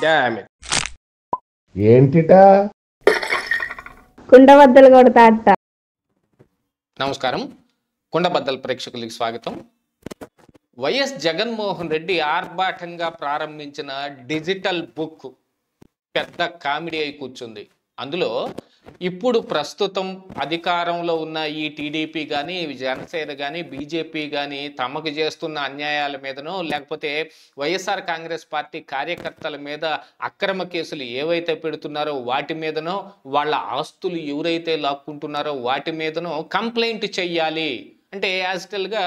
Damn it. ఏంటిటా కుండబద్దలు కొడతా అట్ట. నమస్కారం, కుండబద్దల ప్రేక్షకులకి స్వాగతం. వైఎస్ జగన్మోహన్ రెడ్డి ఆర్భాటంగా ప్రారంభించిన డిజిటల్ బుక్ పెద్ద కామెడీ అయి కూర్చుంది. అందులో ఇప్పుడు ప్రస్తుతం అధికారంలో ఉన్న ఈ టీడీపీ కానీ, జనసేన కానీ, బీజేపీ కానీ తమకు చేస్తున్న అన్యాయాల మీదనో, లేకపోతే వైఎస్ఆర్ కాంగ్రెస్ పార్టీ కార్యకర్తల మీద అక్రమ కేసులు ఏవైతే పెడుతున్నారో వాటి మీదనో, వాళ్ళ ఆస్తులు ఎవరైతే లాక్కుంటున్నారో వాటి మీదనో కంప్లైంట్ చెయ్యాలి అంటే యాజిటల్గా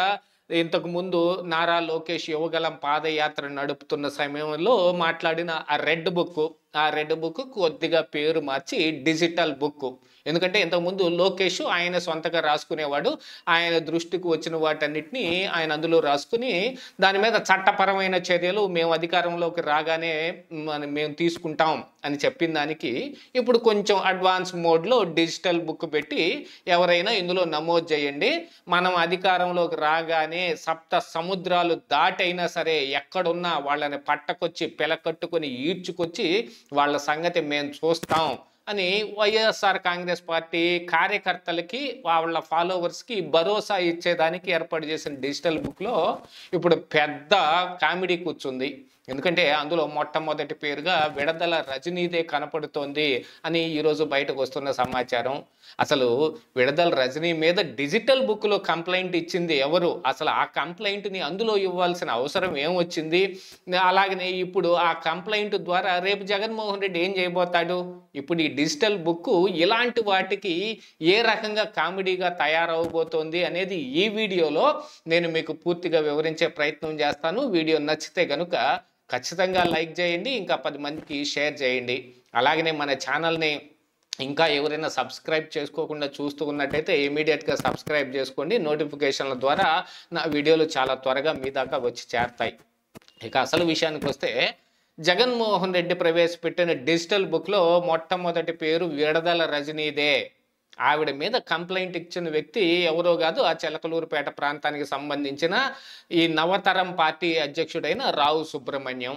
ఇంతకు ముందు నారా లోకేష్ యువగలం పాదయాత్ర నడుపుతున్న సమయంలో మాట్లాడిన ఆ రెడ్ బుక్ కొద్దిగా పేరు మార్చి డిజిటల్ బుక్. ఎందుకంటే ఇంతకుముందు లోకేష్ ఆయన సొంతగా రాసుకునేవాడు. ఆయన దృష్టికి వచ్చిన వాటన్నిటిని ఆయన అందులో రాసుకుని దాని మీద చట్టపరమైన చర్యలు మేము అధికారంలోకి రాగానే మేము తీసుకుంటాం అని చెప్పిన దానికి ఇప్పుడు కొంచెం అడ్వాన్స్ మోడ్లో డిజిటల్ బుక్ పెట్టి ఎవరైనా ఇందులో నమోదు చేయండి, మనం అధికారంలోకి రాగానే సప్త సముద్రాలు దాటైనా సరే ఎక్కడున్నా వాళ్ళని పట్టకొచ్చి పిలకట్టుకొని ఈడ్చుకొచ్చి వాళ్ళ సంగతి మేము చూస్తాం అని వైఎస్ఆర్ కాంగ్రెస్ పార్టీ కార్యకర్తలకి వాళ్ళ ఫాలోవర్స్కి భరోసా ఇచ్చేదానికి ఏర్పాటు చేసిన డిజిటల్ బుక్లో ఇప్పుడు పెద్ద కామెడీ కూర్చుంది. ఎందుకంటే అందులో మొట్టమొదటి పేరుగా విడదల రజనీదే కనపడుతోంది అని ఈరోజు బయటకు వస్తున్న సమాచారం. అసలు విడదల రజనీ మీద డిజిటల్ బుక్లో కంప్లైంట్ ఇచ్చింది ఎవరు? అసలు ఆ కంప్లైంట్ని అందులో ఇవ్వాల్సిన అవసరం ఏమొచ్చింది? అలాగనే ఇప్పుడు ఆ కంప్లైంట్ ద్వారా రేపు జగన్మోహన్ రెడ్డి ఏం చేయబోతాడు? ఇప్పుడు ఈ డిజిటల్ బుక్ ఇలాంటి వాటికి ఏ రకంగా కామెడీగా తయారవబోతోంది అనేది ఈ వీడియోలో నేను మీకు పూర్తిగా వివరించే ప్రయత్నం చేస్తాను. వీడియో నచ్చితే కనుక ఖచ్చితంగా లైక్ చేయండి, ఇంకా 10 మందికి షేర్ చేయండి. అలాగనే మన ఛానల్ని ఇంకా ఎవరైనా సబ్స్క్రైబ్ చేసుకోకుండా చూస్తూ ఉన్నట్టయితే ఇమీడియట్గా సబ్స్క్రైబ్ చేసుకోండి. నోటిఫికేషన్ల ద్వారా నా వీడియోలు చాలా త్వరగా మీ దాకా వచ్చి చేరతాయి. ఇక అసలు విషయానికి వస్తే, జగన్మోహన్ రెడ్డి ప్రవేశపెట్టిన డిజిటల్ బుక్లో మొట్టమొదటి పేరు విడదల రజనీదే. ఆవిడ మీద కంప్లైంట్ ఇచ్చిన వ్యక్తి ఎవరో కాదు, ఆ చిలకలూరుపేట ప్రాంతానికి సంబంధించిన ఈ నవతరం పార్టీ అధ్యక్షుడైన రావు సుబ్రహ్మణ్యం.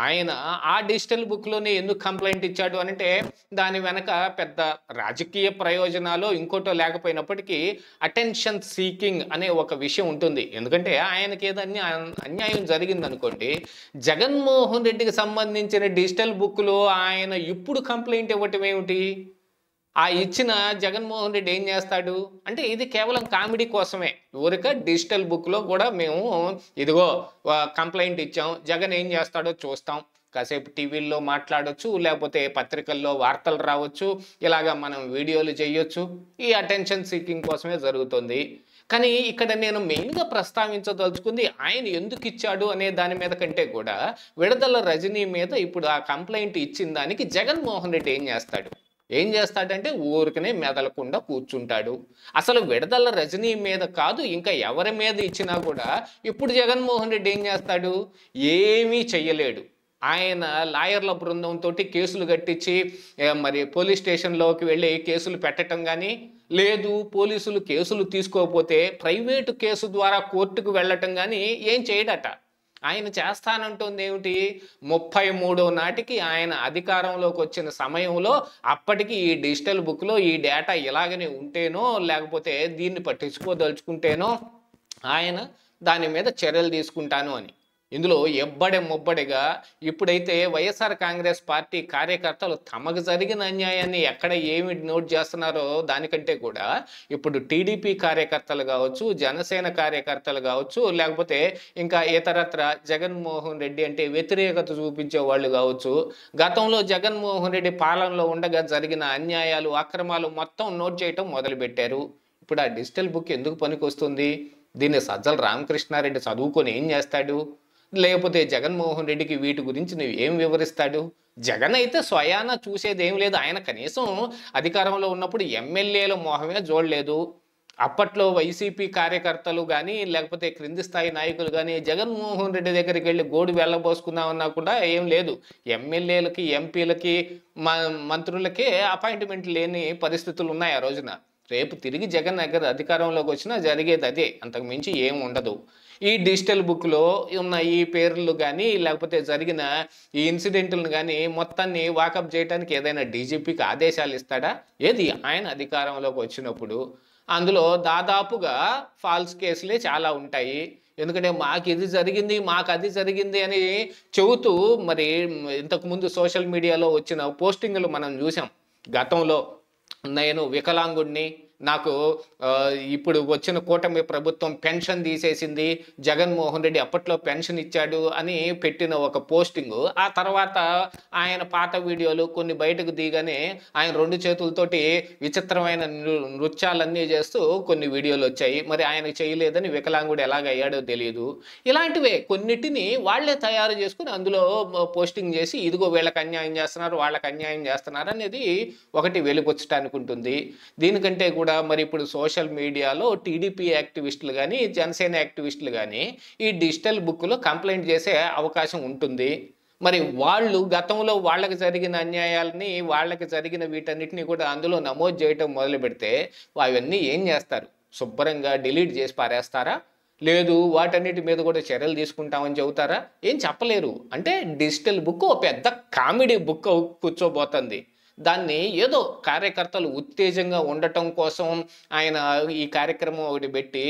ఆయన ఆ డిజిటల్ బుక్లోనే ఎందుకు కంప్లైంట్ ఇచ్చాడు అంటే దాని వెనక పెద్ద రాజకీయ ప్రయోజనాలు ఇంకోటో లేకపోయినప్పటికీ అటెన్షన్ సీకింగ్ అనే ఒక విషయం ఉంటుంది. ఎందుకంటే ఆయనకి ఏదన్నా అన్యాయం జరిగిందనుకోండి, జగన్మోహన్ రెడ్డికి సంబంధించిన డిజిటల్ బుక్లో ఆయన ఇప్పుడు కంప్లైంట్ ఇవ్వటం ఏమిటి? ఆ ఇచ్చిన జగన్మోహన్ రెడ్డి ఏం చేస్తాడు అంటే ఇది కేవలం కామెడీ కోసమే. ఊరిక డిజిటల్ బుక్లో కూడా మేము ఇదిగో కంప్లైంట్ ఇచ్చాం, జగన్ ఏం చేస్తాడో చూస్తాం, కాసేపు టీవీల్లో మాట్లాడొచ్చు, లేకపోతే పత్రికల్లో వార్తలు రావచ్చు, ఇలాగా మనం వీడియోలు చేయొచ్చు. ఈ అటెన్షన్ సీకింగ్ కోసమే జరుగుతుంది. కానీ ఇక్కడ నేను మెయిన్గా ప్రస్తావించదలుచుకుంది ఆయన ఎందుకు ఇచ్చాడు అనే దాని మీద కంటే కూడా విడదల రజనీ మీద ఇప్పుడు ఆ కంప్లైంట్ ఇచ్చిన దానికి జగన్మోహన్ రెడ్డి ఏం చేస్తాడంటే ఊరికనే మెదలకుండా కూర్చుంటాడు. అసలు విడదల రజనీ మీద కాదు, ఇంకా ఎవరి మీద ఇచ్చినా కూడా ఇప్పుడు జగన్మోహన్ రెడ్డి ఏం చేస్తాడు? ఏమీ చెయ్యలేడు. ఆయన లాయర్ల బృందంతో కేసులు కట్టించి మరి పోలీస్ స్టేషన్లోకి వెళ్ళి కేసులు పెట్టడం కానీ, లేదు పోలీసులు కేసులు తీసుకోకపోతే ప్రైవేటు కేసు ద్వారా కోర్టుకు వెళ్ళటం కానీ ఏం చేయడట. ఆయన చేస్తానంటుంది ఏమిటి? 33 నాటికి ఆయన అధికారంలోకి వచ్చిన సమయంలో అప్పటికి ఈ డిజిటల్ బుక్లో ఈ డేటా ఇలాగనే ఉంటేనో, లేకపోతే దీన్ని పట్టించుకోదలుచుకుంటేనో ఆయన దాని మీద చర్యలు తీసుకుంటాను అని. ఇందులో ముబ్బడిగా ఇప్పుడైతే వైఎస్ఆర్ కాంగ్రెస్ పార్టీ కార్యకర్తలు తమకు జరిగిన అన్యాయాన్ని ఎక్కడ ఏమి నోట్ చేస్తున్నారో దానికంటే కూడా ఇప్పుడు టీడీపీ కార్యకర్తలు కావచ్చు, జనసేన కార్యకర్తలు కావచ్చు, లేకపోతే ఇంకా ఇతరత్ర జగన్మోహన్ రెడ్డి అంటే వ్యతిరేకత చూపించే వాళ్ళు కావచ్చు, గతంలో జగన్మోహన్ రెడ్డి పాలనలో ఉండగా జరిగిన అన్యాయాలు, అక్రమాలు మొత్తం నోట్ చేయటం మొదలుపెట్టారు. ఇప్పుడు ఆ డిజిటల్ బుక్ ఎందుకు పనికొస్తుంది? దీన్ని సజ్జల రామకృష్ణారెడ్డి చదువుకొని ఏం చేస్తాడు? లేకపోతే జగన్మోహన్ రెడ్డికి వీటి గురించి నువ్వు ఏం వివరిస్తాడు? జగన్ అయితే స్వయాన చూసేది ఏం లేదు. ఆయన కనీసం అధికారంలో ఉన్నప్పుడు ఎమ్మెల్యేల మోహమే చూడలేదు. అప్పట్లో వైసీపీ కార్యకర్తలు కానీ, లేకపోతే క్రింది స్థాయి నాయకులు కానీ జగన్మోహన్ రెడ్డి దగ్గరికి వెళ్ళి గోడు వెళ్ళబోసుకుందామన్నా కూడా ఏం లేదు. ఎమ్మెల్యేలకి, ఎంపీలకి, మంత్రులకే అపాయింట్మెంట్ లేని పరిస్థితులు ఉన్నాయి ఆ రోజున. రేపు తిరిగి జగన్ దగ్గర అధికారంలోకి వచ్చినా జరిగేది అదే, అంతకు మించి ఏం ఉండదు. ఈ డిజిటల్ బుక్లో ఉన్న ఈ పేర్లు కానీ లేకపోతే జరిగిన ఈ ఇన్సిడెంట్లను కానీ మొత్తాన్ని వాకప్ చేయడానికి ఏదైనా డీజీపీకి ఆదేశాలు ఇస్తాడా? ఏది ఆయన అధికారంలోకి వచ్చినప్పుడు అందులో దాదాపుగా ఫాల్స్ కేసులే చాలా ఉంటాయి. ఎందుకంటే మాకు ఇది జరిగింది, మాకు అది జరిగింది అని చెబుతూ మరి ఇంతకుముందు సోషల్ మీడియాలో వచ్చిన పోస్టింగ్లు మనం చూసాం. గతంలో నేను వికలాంగుడిని, నాకు ఇప్పుడు వచ్చిన కూటమి ప్రభుత్వం పెన్షన్ తీసేసింది, జగన్మోహన్ రెడ్డి అప్పట్లో పెన్షన్ ఇచ్చాడు అని పెట్టిన ఒక పోస్టింగు. ఆ తర్వాత ఆయన పాత వీడియోలు కొన్ని బయటకు దిగానే ఆయన 2 చేతులతోటి విచిత్రమైన నృత్యాలన్నీ చేస్తూ కొన్ని వీడియోలు వచ్చాయి. మరి ఆయన చేయలేదని వికలాంగుడు ఎలాగయ్యాడో తెలియదు. ఇలాంటివే కొన్నిటిని వాళ్లే తయారు చేసుకుని అందులో పోస్టింగ్ చేసి ఇదిగో వీళ్ళకి అన్యాయం చేస్తున్నారు, వాళ్ళకి అన్యాయం చేస్తున్నారు అనేది ఒకటి వెలుగొచ్చటానికి ఉంటుంది. దీనికంటే కూడా మరి ఇప్పుడు సోషల్ మీడియాలో టీడీపీ యాక్టివిస్టులు కానీ జనసేన యాక్టివిస్టులు కానీ ఈ డిజిటల్ బుక్లో కంప్లైంట్ చేసే అవకాశం ఉంటుంది. మరి వాళ్ళు గతంలో వాళ్ళకి జరిగిన అన్యాయాలని, వాళ్ళకి జరిగిన వీటన్నిటిని కూడా అందులో నమోదు చేయటం మొదలు పెడితే అవన్నీ ఏం చేస్తారు? శుభ్రంగా డిలీట్ చేసి పారేస్తారా? లేదు వాటన్నిటి మీద కూడా చర్యలు తీసుకుంటామని చెబుతారా? ఏం చెప్పలేరు. అంటే డిజిటల్ బుక్ ఒక పెద్ద కామెడీ బుక్ కూర్చోబోతుంది. దాన్ని ఏదో కార్యకర్తలు ఉత్తేజంగా ఉండటం కోసం ఆయన ఈ కార్యక్రమం ఒకటి పెట్టి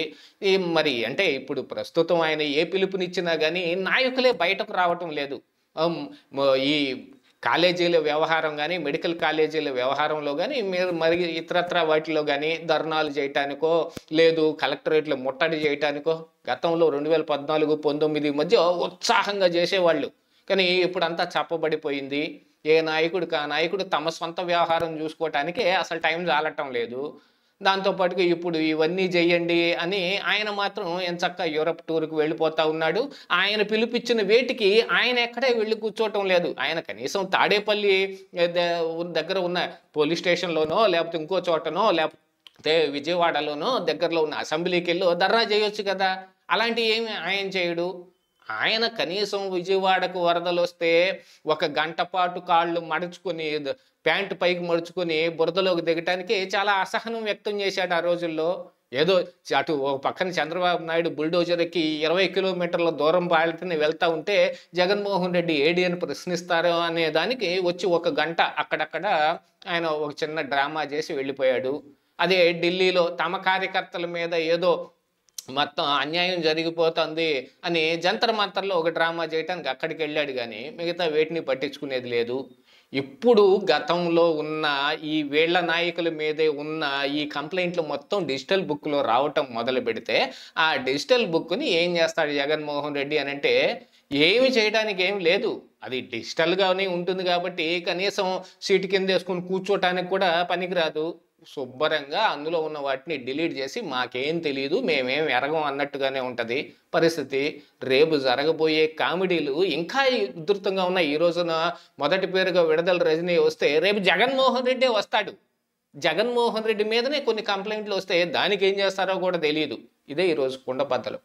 మరి అంటే ఇప్పుడు ప్రస్తుతం ఆయన ఏ పిలుపునిచ్చినా కానీ నాయకులే బయటకు రావటం లేదు. ఈ కాలేజీల వ్యవహారం కానీ, మెడికల్ కాలేజీల వ్యవహారంలో కానీ, మరి ఇతరత్ర వాటిలో కానీ ధర్నాలు చేయటానికో లేదు కలెక్టరేట్లు ముట్టడి చేయటానికో గతంలో 2014-19 మధ్య ఉత్సాహంగా చేసేవాళ్ళు. కానీ ఇప్పుడు అంతా చెప్పబడిపోయింది. ఏ నాయకుడికి ఆ నాయకుడు తమ సొంత వ్యవహారం చూసుకోవటానికే అసలు టైం చాలటం లేదు. దాంతోపాటుగా ఇప్పుడు ఇవన్నీ చేయండి అని ఆయన మాత్రం ఎంచక్కా యూరప్ టూర్కి వెళ్ళిపోతూ ఉన్నాడు. ఆయన పిలిపించిన వేటికి ఆయన ఎక్కడే వెళ్ళి కూర్చోవటం లేదు. ఆయన కనీసం తాడేపల్లి దగ్గర ఉన్న పోలీస్ స్టేషన్లోనో లేకపోతే ఇంకో చోటనో లేకపోతే విజయవాడలోనో దగ్గరలో ఉన్న అసెంబ్లీకి వెళ్ళి ధర్నా చేయొచ్చు కదా. అలాంటివి ఏమి ఆయన చేయడు. ఆయన కనీసం విజయవాడకు వరదలు వస్తే 1 గంట పాటు కాళ్ళు మడుచుకొని ప్యాంటు పైకి మడుచుకొని బురదలోకి దిగటానికి చాలా అసహనం వ్యక్తం చేశాడు ఆ రోజుల్లో. ఏదో అటు ఒక పక్కన చంద్రబాబు నాయుడు బుల్డోజర్ ఎక్కి 20 కిలోమీటర్ల దూరం బాలితని వెళ్తా ఉంటే జగన్మోహన్ రెడ్డి ఏడి అని ప్రశ్నిస్తారు అనే దానికి వచ్చి 1 గంట అక్కడక్కడ ఆయన ఒక చిన్న డ్రామా చేసి వెళ్ళిపోయాడు. అదే ఢిల్లీలో తమ కార్యకర్తల మీద ఏదో మొత్తం అన్యాయం జరిగిపోతుంది అని జంతర్ మంతర్లో ఒక డ్రామా చేయడానికి అక్కడికి వెళ్ళాడు కానీ మిగతా వేటిని పట్టించుకునేది లేదు. ఇప్పుడు గతంలో ఉన్న ఈ వీళ్ళ నాయకుల మీదే ఉన్న ఈ కంప్లైంట్లు మొత్తం డిజిటల్ బుక్లో రావటం మొదలు పెడితే ఆ డిజిటల్ బుక్ని ఏం చేస్తాడు జగన్మోహన్ రెడ్డి అని అంటే ఏమి చేయడానికి ఏం లేదు. అది డిజిటల్గానే ఉంటుంది కాబట్టి కనీసం సీటు కింద వేసుకొని కూర్చోటానికి కూడా పనికిరాదు. శుభ్రంగా అందులో ఉన్న వాటిని డిలీట్ చేసి మాకేం తెలియదు, మేమేం ఎరగం అన్నట్టుగానే ఉంటుంది పరిస్థితి. రేపు జరగబోయే కామెడీలు ఇంకా ఉధృతంగా ఉన్నాయి. ఈ రోజున మొదటి పేరుగా విడుదల రజనీ వస్తే రేపు జగన్మోహన్ రెడ్డి వస్తాడు. జగన్మోహన్ రెడ్డి మీదనే కొన్ని కంప్లైంట్లు వస్తే దానికి ఏం చేస్తారో కూడా తెలియదు. ఇదే ఈరోజు కుండబద్దలు.